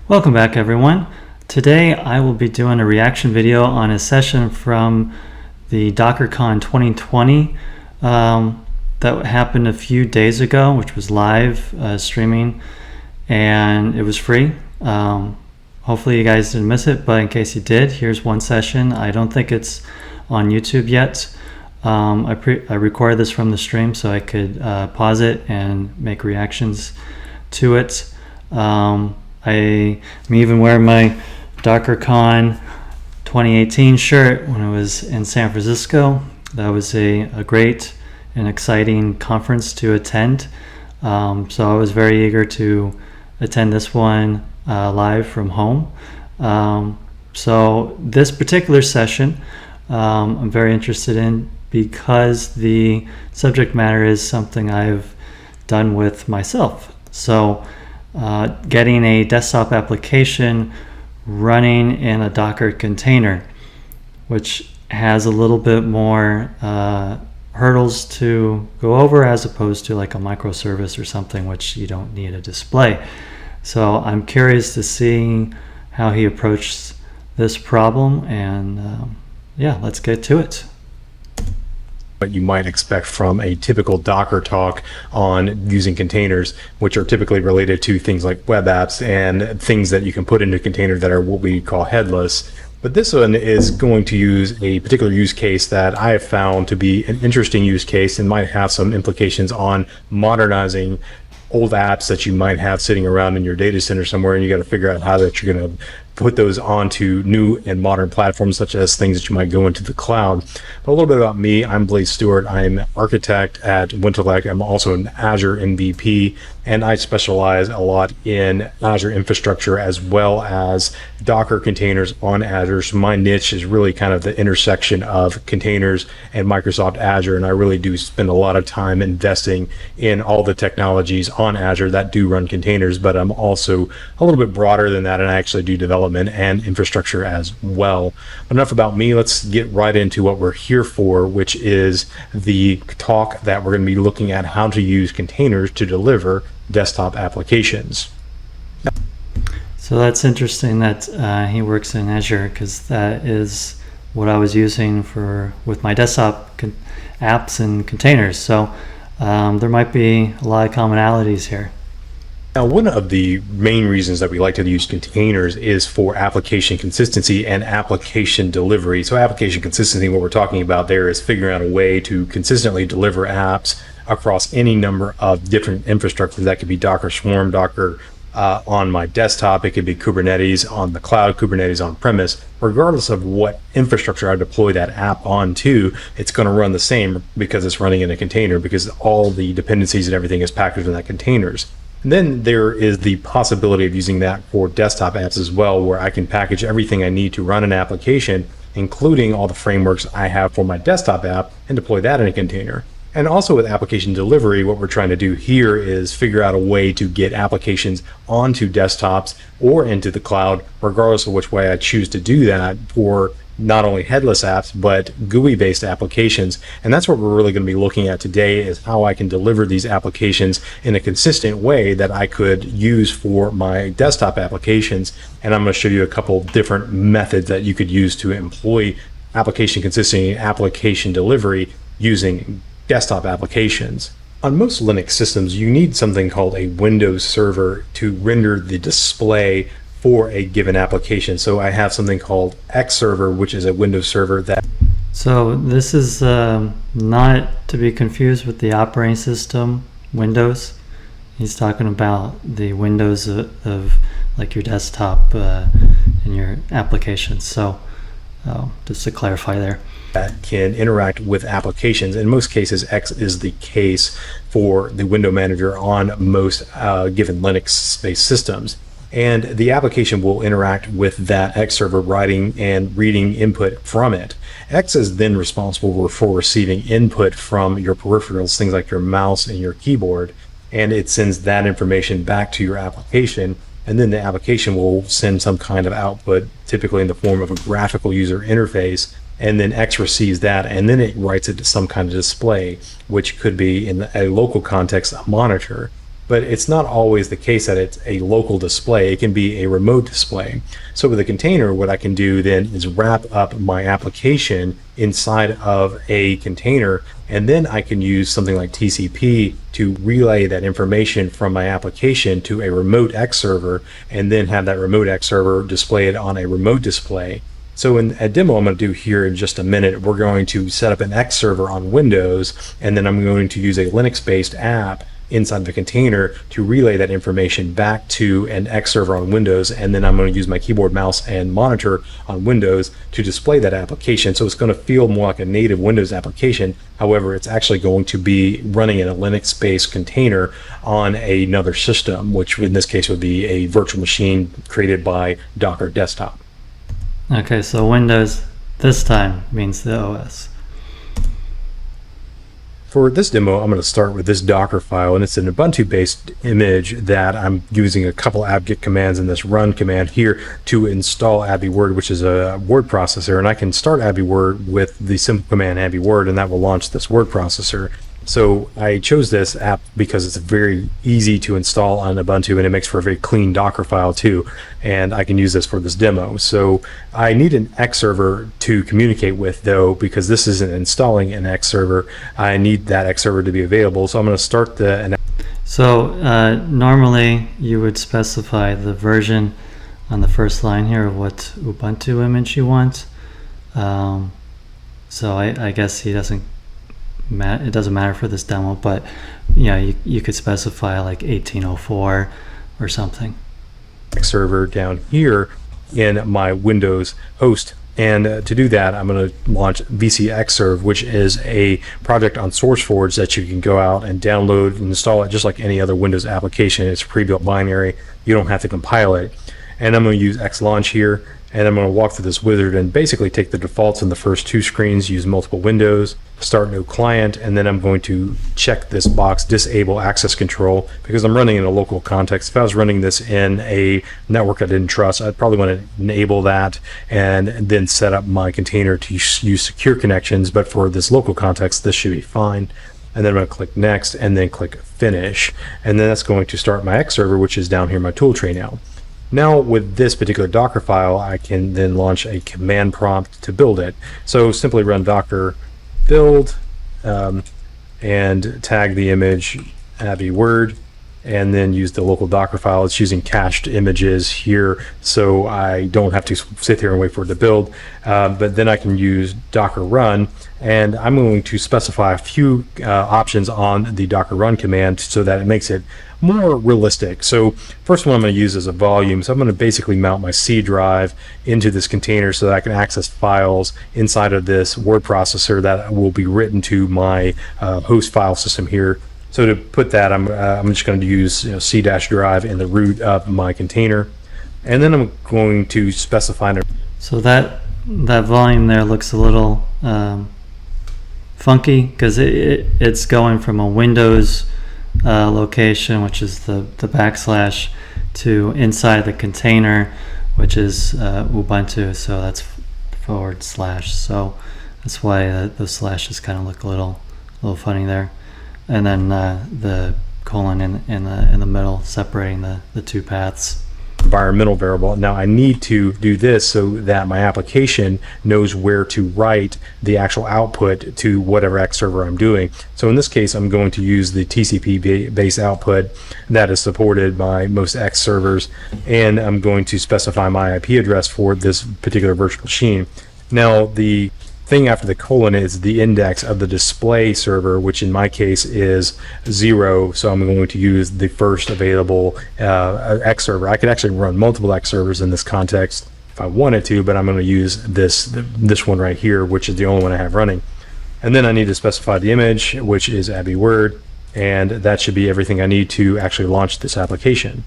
Welcome back, everyone. Today I will be doing a reaction video on a session from the DockerCon 2020 that happened a few days ago, which was live streaming, and it was free. Hopefully you guys didn't miss it, but in case you did, here's one session. I don't think it's on YouTube yet. I recorded this from the stream so I could pause it and make reactions to it. I'm even wearing my DockerCon 2018 shirt when I was in San Francisco. That was a great and exciting conference to attend. So I was very eager to attend this one live from home. So this particular session I'm very interested in because the subject matter is something I've done with myself. So getting a desktop application running in a Docker container, which has a little bit more hurdles to go over as opposed to like a microservice or something which you don't need a display. So I'm curious to see how he approached this problem, and yeah, let's get to it. What you might expect from a typical Docker talk on using containers, which are typically related to things like web apps and things that you can put into a container that are what we call headless. But this one is going to use a particular use case that I have found to be an interesting use case and might have some implications on modernizing old apps that you might have sitting around in your data center somewhere, and you got to figure out how that you're going to put those onto new and modern platforms, such as things that you might go into the cloud. But a little bit about me: I'm Blaze Stewart. I'm an architect at Wintelek. I'm also an Azure MVP, and I specialize a lot in Azure infrastructure as well as Docker containers on Azure. So my niche is really kind of the intersection of containers and Microsoft Azure, and I really do spend a lot of time investing in all the technologies on Azure that do run containers. But I'm also a little bit broader than that, and I actually do development and infrastructure as well. Enough about me. Let's get right into what we're here for, which is the talk that we're going to be looking at how to use containers to deliver desktop applications. So that's interesting that he works in Azure, because that is what I was using with my desktop apps and containers. So there might be a lot of commonalities here. Now, one of the main reasons that we like to use containers is for application consistency and application delivery. So application consistency, what we're talking about there is figuring out a way to consistently deliver apps across any number of different infrastructures. That could be Docker Swarm, Docker on my desktop. It could be Kubernetes on the cloud, Kubernetes on premise. Regardless of what infrastructure I deploy that app onto, it's going to run the same because it's running in a container, because all the dependencies and everything is packaged in that containers. And then there is the possibility of using that for desktop apps as well, where I can package everything I need to run an application, including all the frameworks I have for my desktop app, and deploy that in a container. And also with application delivery, what we're trying to do here is figure out a way to get applications onto desktops or into the cloud, regardless of which way I choose to do that, for not only headless apps, but GUI-based applications. And that's what we're really going to be looking at today, is how I can deliver these applications in a consistent way that I could use for my desktop applications. And I'm going to show you a couple different methods that you could use to employ application consistency and application delivery using desktop applications. On most Linux systems, you need something called a Windows server to render the display for a given application. So I have something called X server, which is a Windows server that... So this is not to be confused with the operating system Windows. He's talking about the Windows of like your desktop and your applications. So just to clarify there, that can interact with applications. In most cases, X is the case for the window manager on most given Linux-based systems. And the application will interact with that X server, writing and reading input from it. X is then responsible for receiving input from your peripherals, things like your mouse and your keyboard, and it sends that information back to your application. And then the application will send some kind of output, typically in the form of a graphical user interface, and then X receives that, and then it writes it to some kind of display, which could be in a local context a monitor. but it's not always the case that it's a local display. It can be a remote display. So with a container, what I can do then is wrap up my application inside of a container, and then I can use something like TCP to relay that information from my application to a remote X server, and then have that remote X server display it on a remote display. So in a demo I'm going to do here in just a minute, we're going to set up an X server on Windows, and then I'm going to use a Linux-based app inside the container to relay that information back to an X server on Windows, and then I'm going to use my keyboard, mouse, and monitor on Windows to display that application. So it's going to feel more like a native Windows application. However, it's actually going to be running in a Linux-based container on another system, which in this case would be a virtual machine created by Docker Desktop. Okay, so Windows this time means the OS. For this demo, I'm going to start with this Docker file, and it's an Ubuntu-based image that I'm using a couple apt-get commands and this run command here to install AbiWord, which is a word processor. And I can start AbiWord with the simple command AbiWord, and that will launch this word processor. So I chose this app because it's very easy to install on Ubuntu, and it makes for a very clean Docker file too. And I can use this for this demo. So I need an X server to communicate with, though, because this isn't installing an X server. I need that X server to be available. So I'm going to start the. So normally you would specify the version on the first line here of what Ubuntu image you want. So I guess he doesn't. It doesn't matter for this demo, but yeah, you could specify like 1804 or something. Server down here in my Windows host, and to do that I'm going to launch VCXserve, which is a project on SourceForge that you can go out and download and install it just like any other Windows application. It's pre-built binary, you don't have to compile it. And I'm going to use Xlaunch here, and I'm going to walk through this wizard and basically take the defaults in the first two screens, use multiple windows, start new client, and then I'm going to check this box, disable access control, because I'm running in a local context. If I was running this in a network I didn't trust, I'd probably want to enable that and then set up my container to use secure connections. But for this local context, this should be fine. And then I'm going to click next and then click finish. And then that's going to start my X server, which is down here in my tool tray now. Now with this particular Docker file, I can then launch a command prompt to build it. So simply run docker build and tag the image AbiWord, and then use the local Docker file. It's using cached images here, so I don't have to sit here and wait for it to build. But then I can use docker run, and I'm going to specify a few options on the docker run command so that it makes it more realistic. So first one I'm going to use is a volume. So I'm going to basically mount my C drive into this container so that I can access files inside of this word processor that will be written to my host file system here. So to put that, I'm just going to use C-drive in the root of my container, and then I'm going to specify. So that volume there looks a little funky because it's going from a Windows location, which is the backslash, to inside the container, which is Ubuntu. So that's /. So that's why those slashes kind of look a little funny there. And then the colon in the middle, separating the two paths. Environmental variable. Now I need to do this so that my application knows where to write the actual output to whatever X server I'm doing. So in this case, I'm going to use the TCP base output that is supported by most X servers, and I'm going to specify my IP address for this particular virtual machine. Now the thing after the colon is the index of the display server, which in my case is 0. So I'm going to use the first available X server. I could actually run multiple X servers in this context if I wanted to, but I'm going to use this one right here, which is the only one I have running. And then I need to specify the image, which is AbiWord, and that should be everything I need to actually launch this application.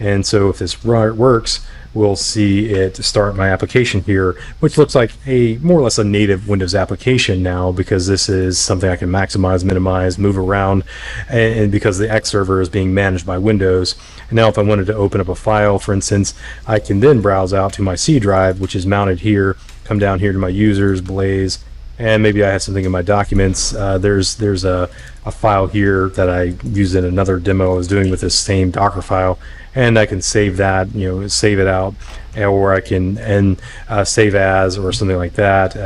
And so if this works, we'll see it start my application here, which looks like a more or less a native Windows application now, because this is something I can maximize, minimize, move around, and because the X server is being managed by Windows. And now if I wanted to open up a file, for instance, I can then browse out to my C drive, which is mounted here, come down here to my users, Blaze, and maybe I have something in my documents. There's a file here that I used in another demo I was doing with this same Docker file, and I can save that, save it out, or I can save as or something like that,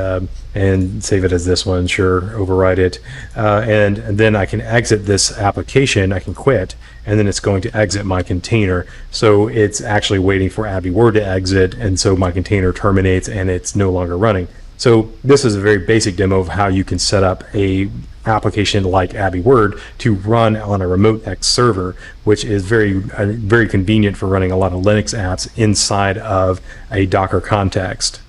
and save it as this one. Sure, overwrite it, and then I can exit this application. I can quit, and then it's going to exit my container. So it's actually waiting for AbiWord to exit, and so my container terminates and it's no longer running. So this is a very basic demo of how you can set up a application like AbiWord to run on a remote X server, which is very convenient for running a lot of Linux apps inside of a Docker context.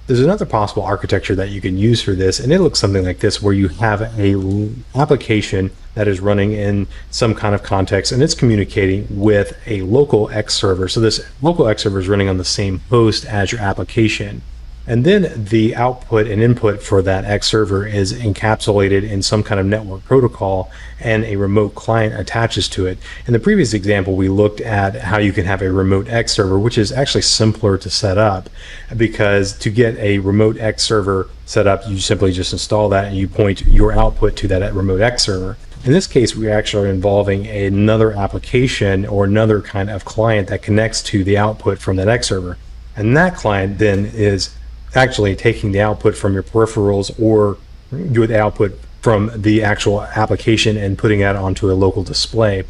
There's another possible architecture that you can use for this, and it looks something like this, where you have a application that is running in some kind of context, and it's communicating with a local X server. So this local X server is running on the same host as your application. And then the output and input for that X server is encapsulated in some kind of network protocol, and a remote client attaches to it. In the previous example, we looked at how you can have a remote X server, which is actually simpler to set up, because to get a remote X server set up, you simply just install that and you point your output to that remote X server. In this case, we're actually involving another application or another kind of client that connects to the output from that X server. And that client then is actually taking the output from your peripherals or the output from the actual application and putting that onto a local display.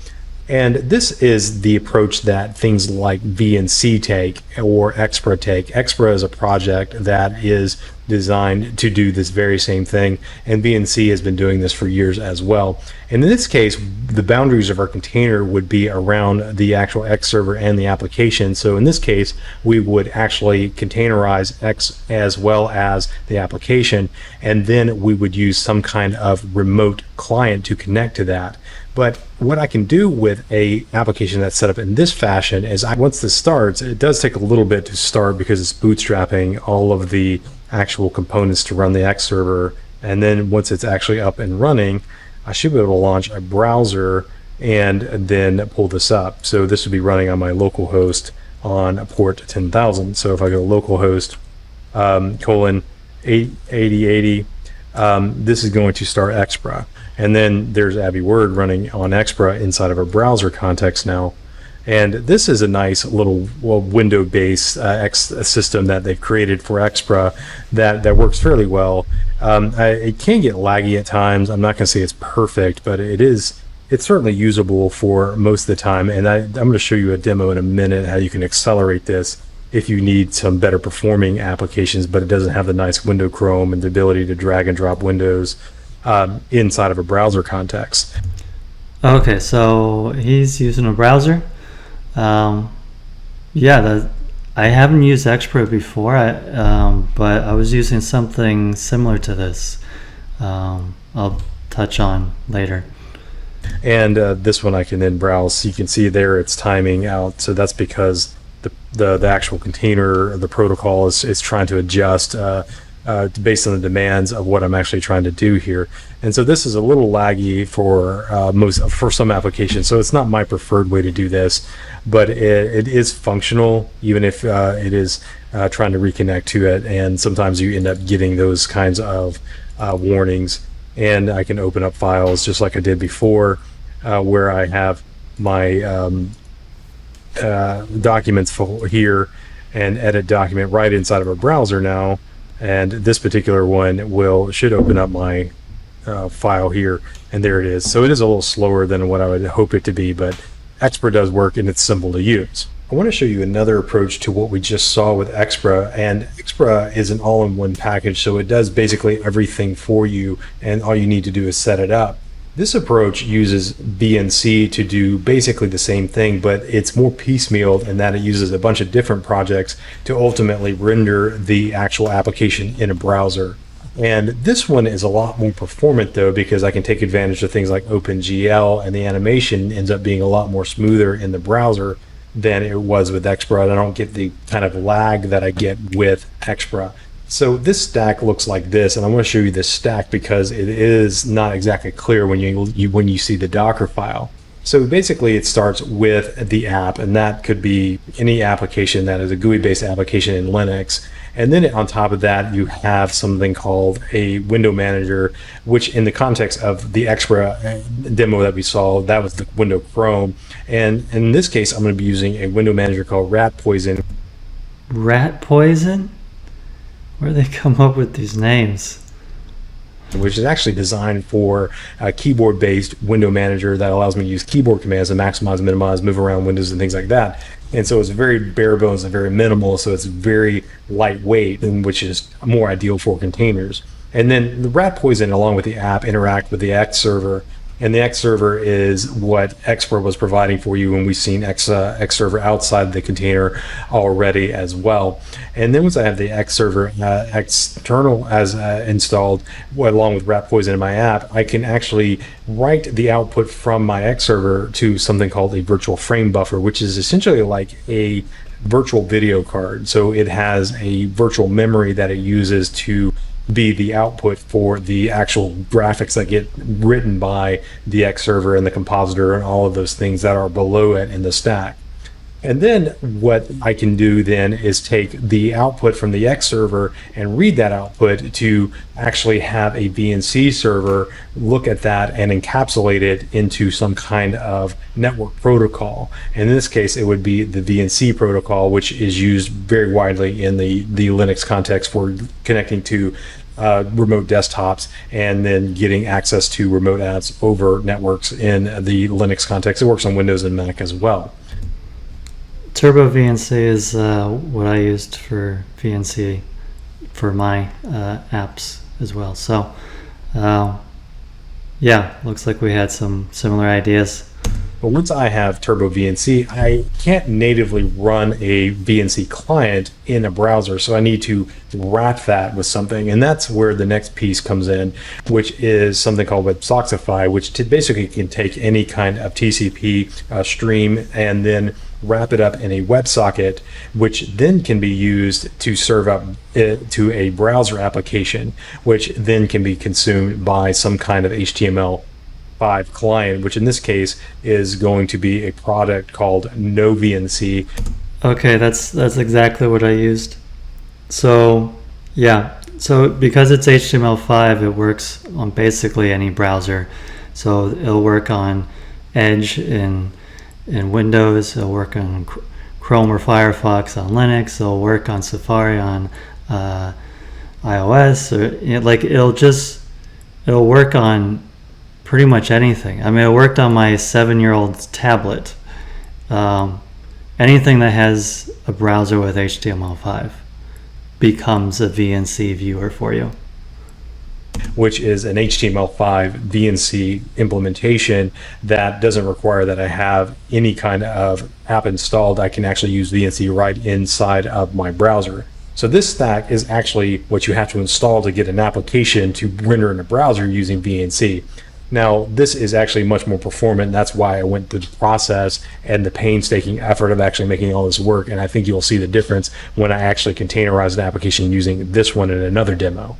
And this is the approach that things like VNC take or Xpra take. Xpra is a project that is designed to do this very same thing, and VNC has been doing this for years as well. And in this case, the boundaries of our container would be around the actual X server and the application. So in this case, we would actually containerize X as well as the application, and then we would use some kind of remote client to connect to that. But what I can do with a application that's set up in this fashion is once this starts, it does take a little bit to start because it's bootstrapping all of the actual components to run the X server. And then once it's actually up and running, I should be able to launch a browser and then pull this up. So this would be running on my local host on port 10,000. So if I go localhost colon 8080, this is going to start Xpra. And then there's AbiWord running on Xpra inside of a browser context now. And this is a nice little window-based X system that they've created for Xpra that works fairly well. It can get laggy at times. I'm not going to say it's perfect, but it's certainly usable for most of the time. And I'm going to show you a demo in a minute how you can accelerate this if you need some better performing applications, but it doesn't have the nice window Chrome and the ability to drag and drop windows inside of a browser context. Okay, so he's using a browser. Yeah, I haven't used Xpra before, but I was using something similar to this. I'll touch on later. And this one I can then browse. So you can see there it's timing out. So that's because the actual container, the protocol is trying to adjust based on the demands of what I'm actually trying to do here. And so this is a little laggy for some applications. So it's not my preferred way to do this, but it is functional, even if it is trying to reconnect to it. And sometimes you end up getting those kinds of warnings. And I can open up files just like I did before, where I have my documents here and edit document right inside of a browser now. And this particular one should open up my file here, and there it is. So it is a little slower than what I would hope it to be, but Xpra does work and it's simple to use. I want to show you another approach to what we just saw with Xpra, and Xpra is an all-in-one package, so it does basically everything for you, and all you need to do is set it up. This approach uses VNC to do basically the same thing, but it's more piecemealed in that it uses a bunch of different projects to ultimately render the actual application in a browser. And this one is a lot more performant though, because I can take advantage of things like OpenGL, and the animation ends up being a lot more smoother in the browser than it was with Xpra. I don't get the kind of lag that I get with Xpra. So this stack looks like this, and I'm going to show you this stack because it is not exactly clear when you see the Docker file. So basically, it starts with the app, and that could be any application that is a GUI-based application in Linux. And then on top of that, you have something called a window manager, which in the context of the Extra demo that we saw, that was the window Chrome. And in this case, I'm going to be using a window manager called Rat Poison. Rat Poison? Where do they come up with these names? Which is actually designed for a keyboard-based window manager that allows me to use keyboard commands to maximize, minimize, move around windows and things like that. And so it's very bare bones and very minimal, so it's very lightweight, and which is more ideal for containers. And then the Rat Poison, along with the app, interact with the X server. And the X server is what Xpro was providing for you, and we've seen X server outside the container already as well. And then once I have the X server external as installed, along with Rat Poison in my app, I can actually write the output from my X server to something called a virtual frame buffer, which is essentially like a virtual video card. So it has a virtual memory that it uses to be the output for the actual graphics that get written by the X server and the compositor and all of those things that are below it in the stack. And then what I can do then is take the output from the X server and read that output to actually have a VNC server look at that and encapsulate it into some kind of network protocol. And in this case, it would be the VNC protocol, which is used very widely in the Linux context for connecting to remote desktops and then getting access to remote apps over networks in the Linux context. It works on Windows and Mac as well. Turbo VNC is what I used for VNC for my apps as well. So yeah, looks like we had some similar ideas. But once I have Turbo VNC, I can't natively run a VNC client in a browser, so I need to wrap that with something, and that's where the next piece comes in, which is something called WebSockify, which basically can take any kind of TCP stream and then wrap it up in a WebSocket, which then can be used to serve up to a browser application, which then can be consumed by some kind of HTML5 client, which in this case is going to be a product called NoVNC. Okay, that's exactly what I used. So yeah, so because it's HTML5, it works on basically any browser. So it'll work on Edge in Windows, it'll work on Chrome or Firefox on Linux, it'll work on Safari on iOS, or like it'll work on pretty much anything. I mean, it worked on my 7-year-old's tablet. Anything that has a browser with HTML5 becomes a VNC viewer for you, which is an HTML5 VNC implementation that doesn't require that I have any kind of app installed. I can actually use VNC right inside of my browser. So this stack is actually what you have to install to get an application to render in a browser using VNC. Now, this is actually much more performant. That's why I went through the process and the painstaking effort of actually making all this work. And I think you'll see the difference when I actually containerize an application using this one in another demo.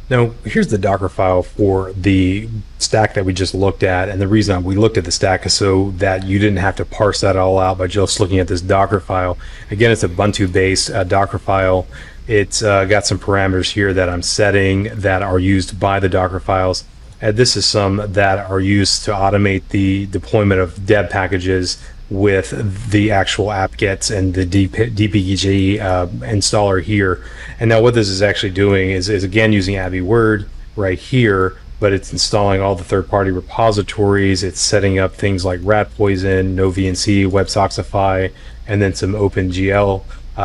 Now, here's the Docker file for the stack that we just looked at. And the reason we looked at the stack is so that you didn't have to parse that all out by just looking at this Docker file. Again, it's a Ubuntu-based Docker file. It's got some parameters here that I'm setting that are used by the Docker files. This is some that are used to automate the deployment of deb packages with the actual apt-gets and the dpkg installer here. And now what this is actually doing is again using AbiWord right here, but it's installing all the third-party repositories. It's setting up things like Rat Poison, NoVNC, WebSockify, and then some OpenGL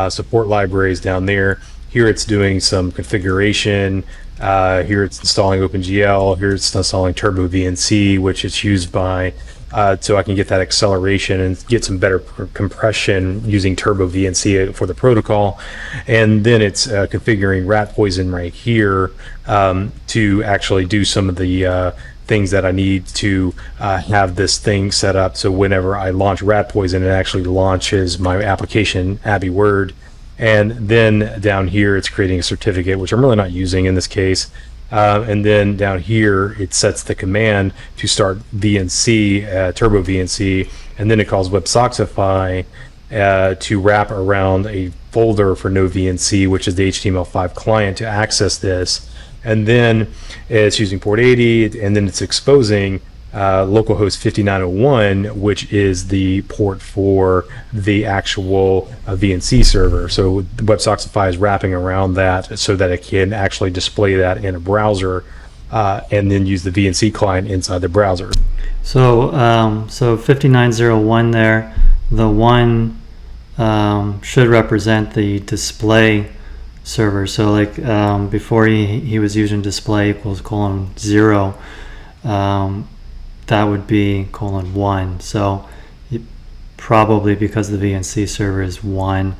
support libraries down there. Here it's doing some configuration. Here it's installing OpenGL. Here it's installing Turbo VNC, which is used by so I can get that acceleration and get some better compression using Turbo VNC for the protocol. And then it's configuring Rat Poison right here to actually do some of the things that I need to have this thing set up. So whenever I launch Rat Poison, it actually launches my application, AbiWord. And then down here, it's creating a certificate, which I'm really not using in this case. And then down here, it sets the command to start VNC, Turbo VNC, and then it calls WebSockify to wrap around a folder for no VNC, which is the HTML5 client, to access this. And then it's using port 80, and then it's exposing localhost 5901, which is the port for the actual VNC server. So WebSockify is wrapping around that so that it can actually display that in a browser and then use the VNC client inside the browser. So, so 5901 there, the one should represent the display server. So like before he was using display equals :0. That would be :1. So probably because the VNC server is 1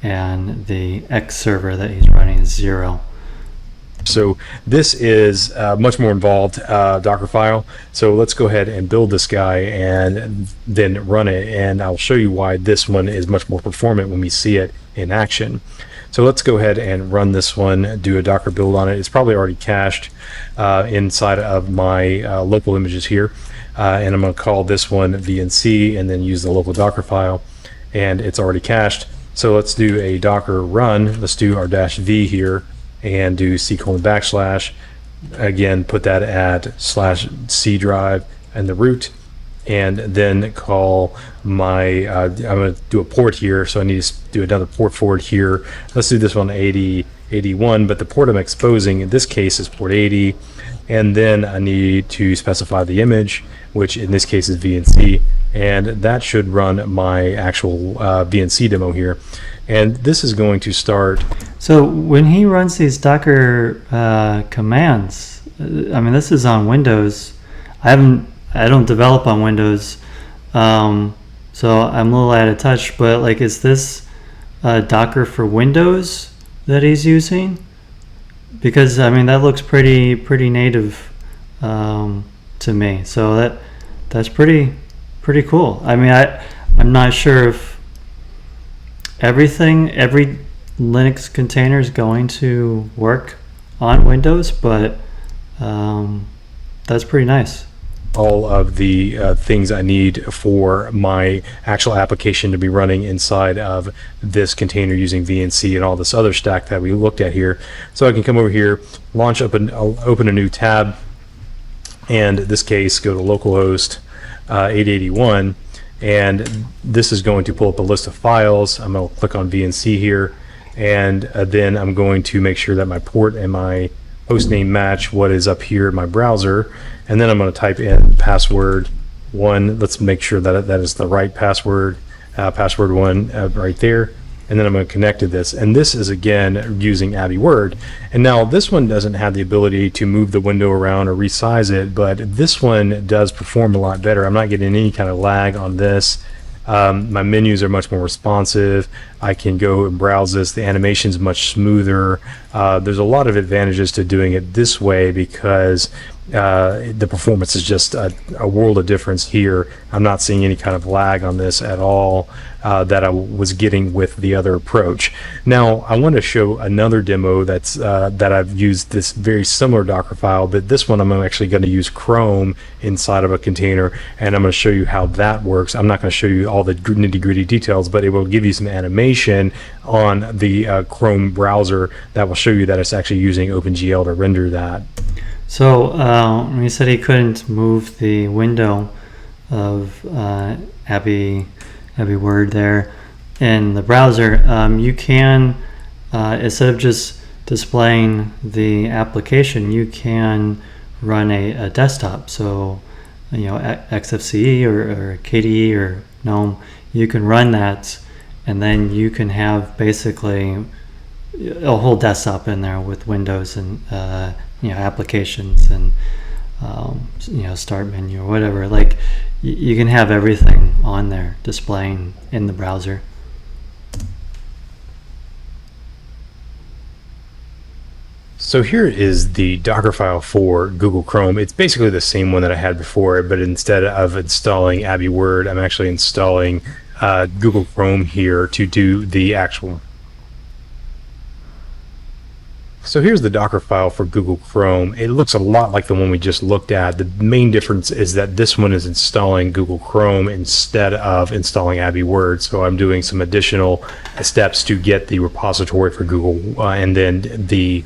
and the X server that he's running is 0. So this is much more involved Docker file. So let's go ahead and build this guy and then run it. And I'll show you why this one is much more performant when we see it in action. So let's go ahead and run this one, do a Docker build on it. It's probably already cached inside of my local images here. And I'm going to call this one VNC and then use the local Docker file. And it's already cached. So let's do a Docker run. Let's do our -v here and do C:\\. Again, put that at /C drive and the root. And then call my, I'm going to do a port here, so I need to do another port forward here. Let's do this one 8081, but the port I'm exposing in this case is port 80. And then I need to specify the image, which in this case is VNC, and that should run my actual VNC demo here. And this is going to start. So when he runs these Docker commands, I mean, this is on Windows. I don't develop on Windows, so I'm a little out of touch, but like, is this Docker for Windows that he's using? Because I mean, that looks pretty native to me. So that's pretty cool. I mean, I'm not sure if every Linux container is going to work on Windows, but that's pretty nice. All of the things I need for my actual application to be running inside of this container using VNC and all this other stack that we looked at here. So I can come over here, launch up and open a new tab, and in this case go to localhost 8081, and this is going to pull up a list of files. I'm going to click on VNC here, and then I'm going to make sure that my port and my host name match what is up here in my browser, and then I'm going to type in password 1. Let's make sure that that is the right password, password 1 right there, and then I'm going to connect to this. And this is again using AbiWord. And now this one doesn't have the ability to move the window around or resize it, but this one does perform a lot better. I'm not getting any kind of lag on this. My menus are much more responsive. I can go and browse this. The animation is much smoother. There's a lot of advantages to doing it this way because the performance is just a world of difference here. I'm not seeing any kind of lag on this at all that I was getting with the other approach. Now I want to show another demo that's that I've used this very similar Docker file, but this one I'm actually going to use Chrome inside of a container, and I'm going to show you how that works. I'm not going to show you all the nitty-gritty details, but it will give you some animation on the Chrome browser that will show you that it's actually using OpenGL to render that. So when you said he couldn't move the window of AbiWord there in the browser, you can, instead of just displaying the application, you can run a desktop. So, you know, XFCE or KDE or GNOME, you can run that, and then you can have basically a whole desktop in there with windows and you know, applications and you know, start menu or whatever. Like, you can have everything on there displaying in the browser. So here is the Docker file for Google Chrome. It's basically the same one that I had before, but instead of installing AbiWord, I'm actually installing Google Chrome here to do the actual. So here's the Docker file for Google Chrome. It looks a lot like the one we just looked at. The main difference is that this one is installing Google Chrome instead of installing Abbey Word. So I'm doing some additional steps to get the repository for Google and then the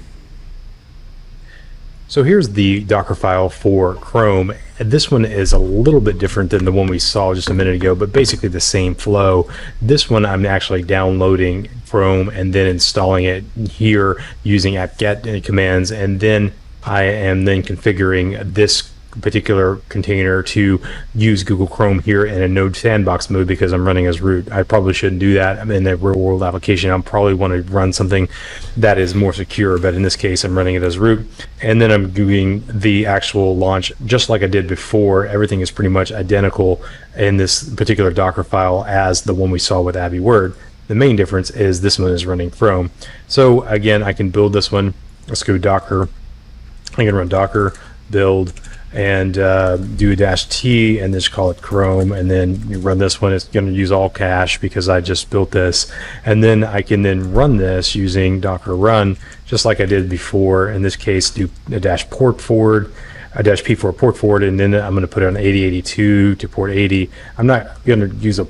So here's the Docker file for Chrome. This one is a little bit different than the one we saw just a minute ago, but basically the same flow. This one I'm actually downloading Chrome and then installing it here using apt-get commands, and then I am then configuring this particular container to use Google Chrome here in a Node sandbox mode because I'm running as root. I probably shouldn't do that. I'm in a real world application. I'll probably want to run something that is more secure, but in this case, I'm running it as root. And then I'm doing the actual launch just like I did before. Everything is pretty much identical in this particular Docker file as the one we saw with Abbey Word. The main difference is this one is running Chrome. So again, I can build this one. Let's go Docker. I can run Docker build and do a -t and just call it Chrome, and then you run this one. It's going to use all cache because I just built this, and then I can then run this using Docker run just like I did before. In this case, do a -port forward, a -p for a port forward, and then I'm going to put it on 8082 to port 80. I'm not going to use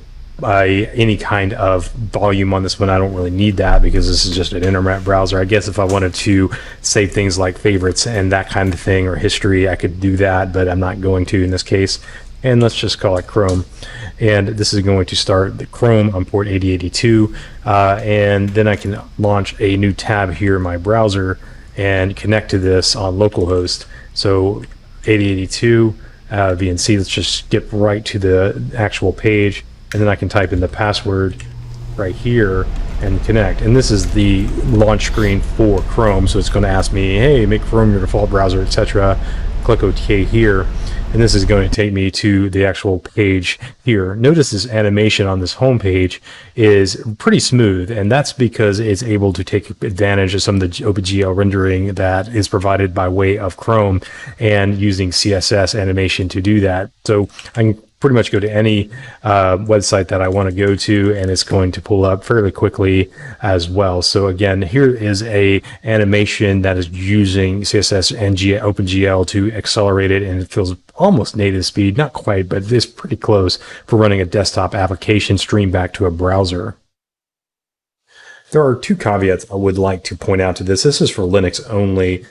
any kind of volume on this one. I don't really need that because this is just an internet browser. I guess if I wanted to save things like favorites and that kind of thing or history, I could do that, but I'm not going to in this case. And let's just call it Chrome. And this is going to start the Chrome on port 8082. And then I can launch a new tab here in my browser and connect to this on localhost. So 8082 VNC, let's just skip right to the actual page. And then I can type in the password right here and connect. And this is the launch screen for Chrome. So it's going to ask me, hey, make Chrome your default browser, etc. Click OK here. And this is going to take me to the actual page here. Notice this animation on this home page is pretty smooth, and that's because it's able to take advantage of some of the OpenGL rendering that is provided by way of Chrome and using CSS animation to do that. So I can pretty much go to any website that I want to go to, and it's going to pull up fairly quickly as well. So again, here is a animation that is using CSS and OpenGL to accelerate it, and it feels almost native speed, not quite, but it's pretty close for running a desktop application streamed back to a browser. There are two caveats I would like to point out to this. This is for Linux only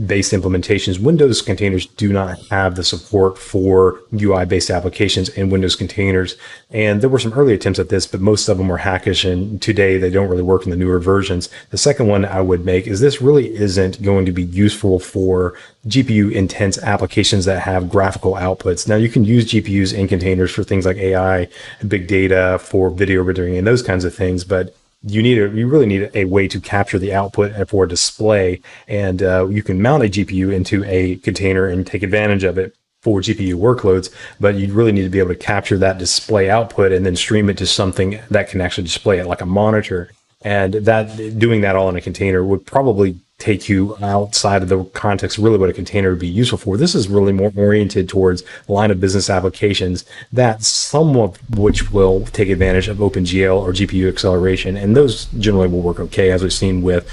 based implementations. Windows containers do not have the support for UI based applications in Windows containers. And there were some early attempts at this, but most of them were hackish, and today they don't really work in the newer versions. The second one I would make is this really isn't going to be useful for GPU intense applications that have graphical outputs. Now you can use GPUs in containers for things like AI, big data, for video rendering and those kinds of things, but you really need a way to capture the output for a display, and you can mount a GPU into a container and take advantage of it for GPU workloads, but you really need to be able to capture that display output and then stream it to something that can actually display it like a monitor. And that doing that all in a container would probably take you outside of the context really what a container would be useful for. This is really more oriented towards line of business applications that some of which will take advantage of OpenGL or GPU acceleration, and those generally will work okay, as we've seen with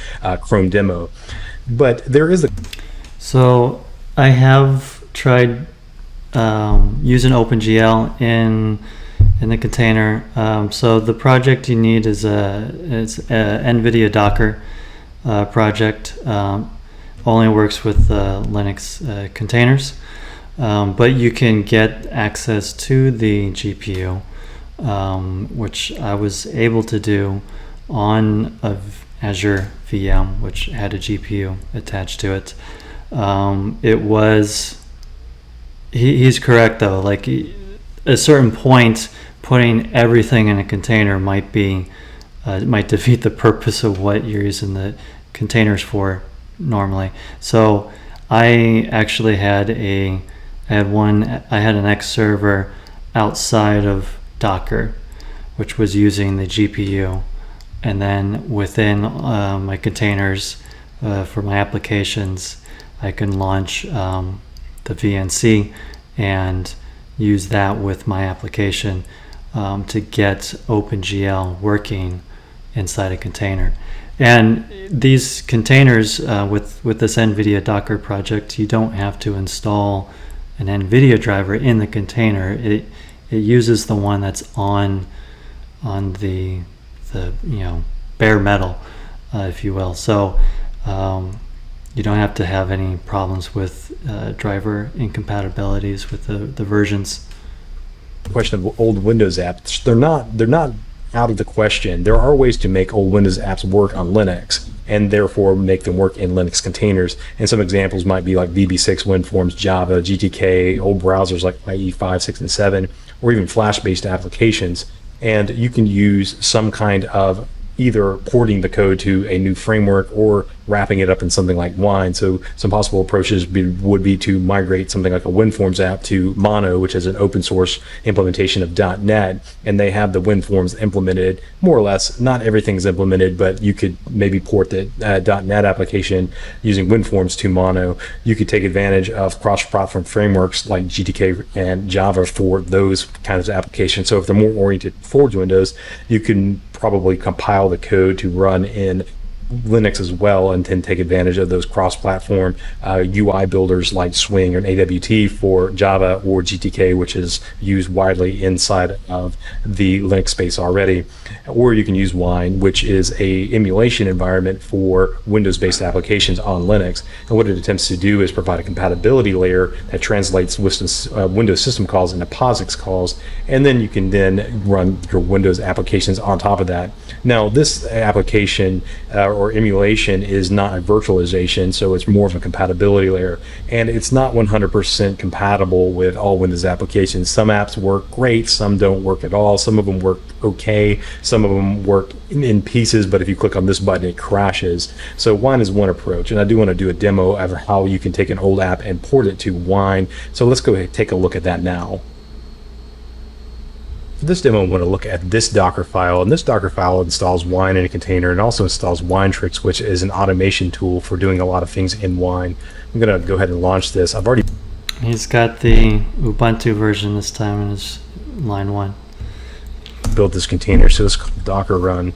Chrome demo. But there is a... So I have tried using OpenGL in the container. So the project you need is a nvidia-docker project. Only works with Linux containers, but you can get access to the GPU, which I was able to do on a Azure VM, which had a GPU attached to it. He's correct though, like at a certain point putting everything in a container might defeat the purpose of what you're using the containers for normally. So I actually had an X server outside of Docker, which was using the GPU, and then within my containers for my applications, I can launch the VNC and use that with my application to get OpenGL working inside a container. And these containers, with this NVIDIA Docker project, you don't have to install an NVIDIA driver in the container. It uses the one that's on the bare metal, if you will. So you don't have to have any problems with driver incompatibilities with the versions. Question of old Windows apps, they're not out of the question. There are ways to make old Windows apps work on Linux and therefore make them work in Linux containers. And some examples might be like VB6, WinForms, Java, GTK, old browsers like IE 5, 6, and 7, or even Flash-based applications. And you can use some kind of either porting the code to a new framework or wrapping it up in something like Wine. So some possible approaches would be to migrate something like a WinForms app to Mono, which is an open source implementation of .NET, and they have the WinForms implemented more or less. Not everything's implemented, but you could maybe port the .NET application using WinForms to Mono. You could take advantage of cross-platform frameworks like GTK and Java for those kinds of applications. So if they're more oriented towards Windows, you can probably compile the code to run in Linux as well, and then take advantage of those cross-platform UI builders like Swing or AWT for Java, or GTK, which is used widely inside of the Linux space already. Or you can use Wine, which is a emulation environment for Windows-based applications on Linux. And what it attempts to do is provide a compatibility layer that translates Windows system calls into POSIX calls, and then you can then run your Windows applications on top of that. Now, this application or emulation is not a virtualization, so it's more of a compatibility layer, and it's not 100% compatible with all Windows applications. Some apps work great, some don't work at all, some of them work okay, some of them work in pieces, but if you click on this button it crashes. So Wine is one approach, and I do want to do a demo of how you can take an old app and port it to Wine. So let's go ahead and take a look at that now. For this demo, I want to look at this Docker file, and this Docker file installs Wine in a container and also installs Winetricks, which is an automation tool for doing a lot of things in Wine. I'm going to go ahead and launch this. He's got the Ubuntu version this time in his line 1. Built this container, so it's called Docker run,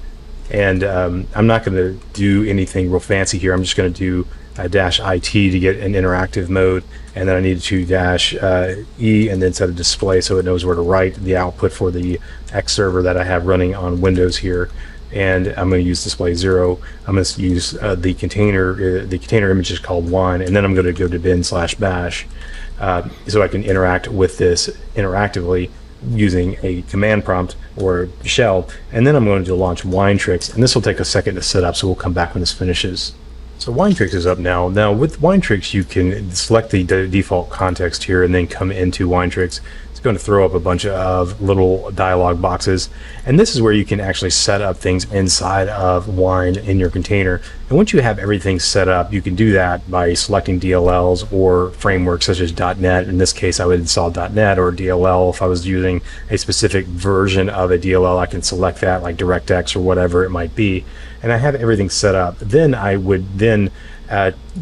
and I'm not going to do anything real fancy here. I'm just going to do -IT to get an interactive mode, and then I need to -E and then set a display so it knows where to write the output for the X server that I have running on Windows here. And I'm going to use display 0. I'm going to use the container image is called Wine, and then I'm going to go to bin/bash so I can interact with this interactively using a command prompt or shell. And then I'm going to launch Winetricks, and this will take a second to set up, so we'll come back when this finishes. So Winetricks is up now. Now with Winetricks, you can select the default context here and then come into Winetricks. It's going to throw up a bunch of little dialog boxes, and this is where you can actually set up things inside of Wine in your container. And once you have everything set up, you can do that by selecting DLLs or frameworks such as .NET. In this case, I would install .NET or DLL. If I was using a specific version of a DLL, I can select that, like DirectX or whatever it might be. And I have everything set up. Then I would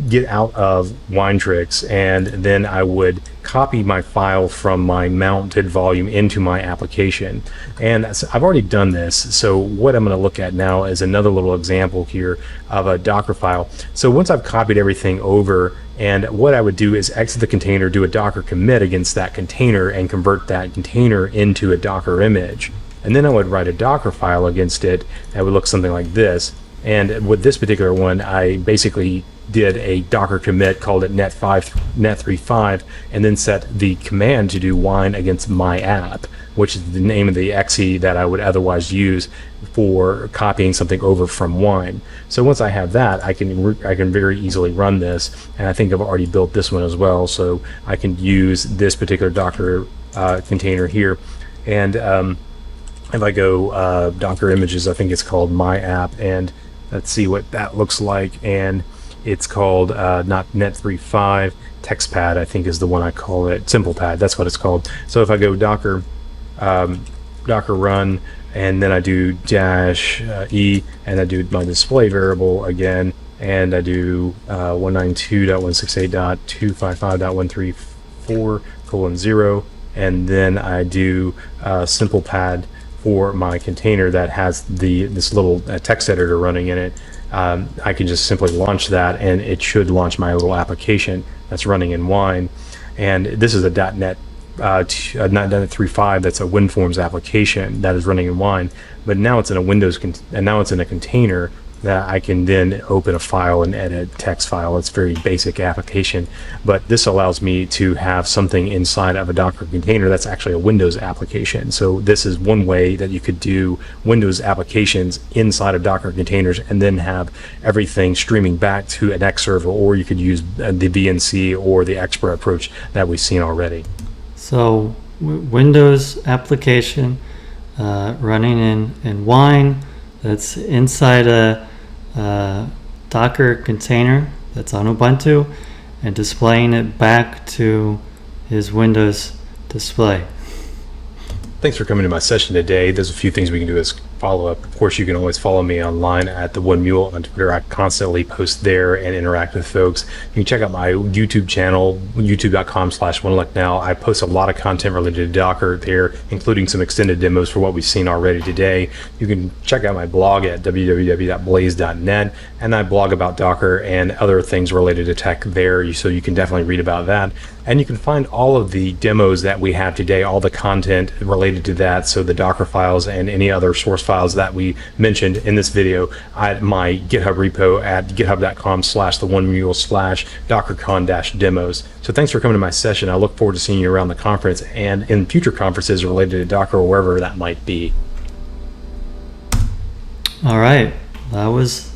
get out of Winetricks, and then I would copy my file from my mounted volume into my application. And I've already done this, so what I'm going to look at now is another little example here of a Docker file. So once I've copied everything over, and what I would do is exit the container, do a Docker commit against that container, and convert that container into a Docker image. And then I would write a Docker file against it that would look something like this. And with this particular one, I basically did a Docker commit, called it net35, and then set the command to do Wine against my app, which is the name of the exe that I would otherwise use for copying something over from Wine. So once I have that, I can very easily run this, and I think I've already built this one as well. So I can use this particular Docker container here, and if I go Docker images, I think it's called my app, and let's see what that looks like. And it's called not net35, TextPad, I think is the one I call it, SimplePad, that's what it's called. So if I go Docker run, and then I do -E, and I do my display variable again, and I do 192.168.255.134:0, and then I do SimplePad for my container that has this little text editor running in it, I can just simply launch that, and it should launch my little application that's running in Wine. And this is a .NET 3.5. That's a WinForms application that is running in Wine, but now it's in a and now it's in a container that I can then open a file and edit text file. It's a very basic application, but this allows me to have something inside of a Docker container that's actually a Windows application. So this is one way that you could do Windows applications inside of Docker containers and then have everything streaming back to an X server, or you could use the VNC or the Expert approach that we've seen already. So Windows application running in Wine that's inside a Docker container that's on Ubuntu and displaying it back to his Windows display. Thanks for coming to my session today. There's a few things we can do as follow-up. Of course, you can always follow me online at the One Mule on Twitter. I constantly post there and interact with folks. You can check out my YouTube channel, youtube.com/OneLuckNow. I post a lot of content related to Docker there, including some extended demos for what we've seen already today. You can check out my blog at www.blaze.net, and I blog about Docker and other things related to tech there, so you can definitely read about that. And you can find all of the demos that we have today, all the content related to that, so the Docker files and any other source files that we mentioned in this video at my GitHub repo at github.com/theonemule/DockerCon-demos. So thanks for coming to my session. I look forward to seeing you around the conference and in future conferences related to Docker or wherever that might be. All right, that was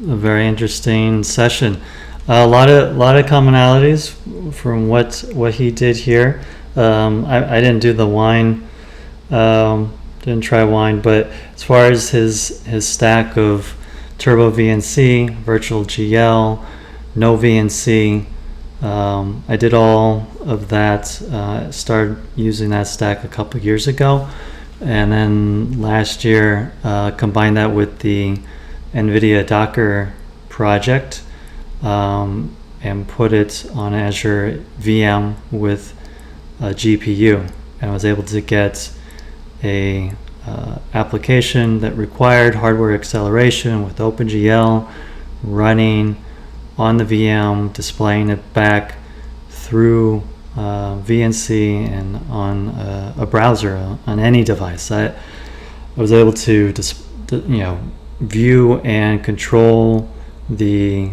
a very interesting session. A lot of commonalities from what he did here. I didn't do the Wine, didn't try Wine, but as far as his stack of Turbo VNC, Virtual GL, no VNC, I did all of that. Started using that stack a couple years ago, and then last year combined that with the nvidia-docker project. And put it on Azure VM with a GPU, and I was able to get a application that required hardware acceleration with OpenGL running on the VM, displaying it back through VNC and on a browser on any device. I was able to view and control the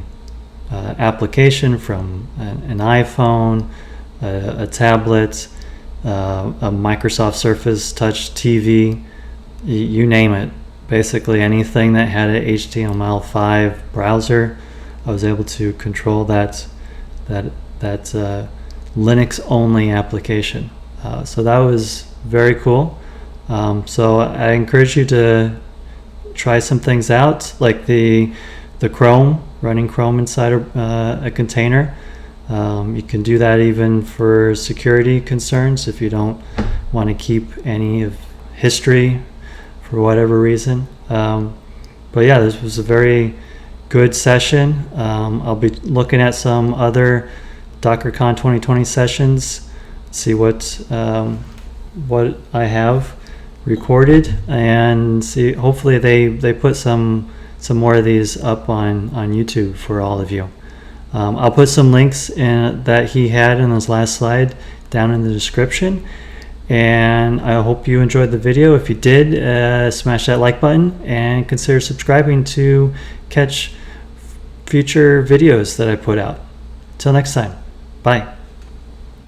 application from an iPhone, a tablet, a Microsoft Surface Touch TV, you name it. Basically anything that had an HTML5 browser, I was able to control that Linux only application. So that was very cool. So I encourage you to try some things out, like the Chrome, running Chrome inside a container. You can do that even for security concerns if you don't want to keep any of history for whatever reason. But yeah, this was a very good session. I'll be looking at some other DockerCon 2020 sessions, see what I have recorded, and see, hopefully they put some more of these up on YouTube for all of you. I'll put some links that he had in this last slide down in the description, and I hope you enjoyed the video. If you did, smash that like button and consider subscribing to catch future videos that I put out. Till next time, bye.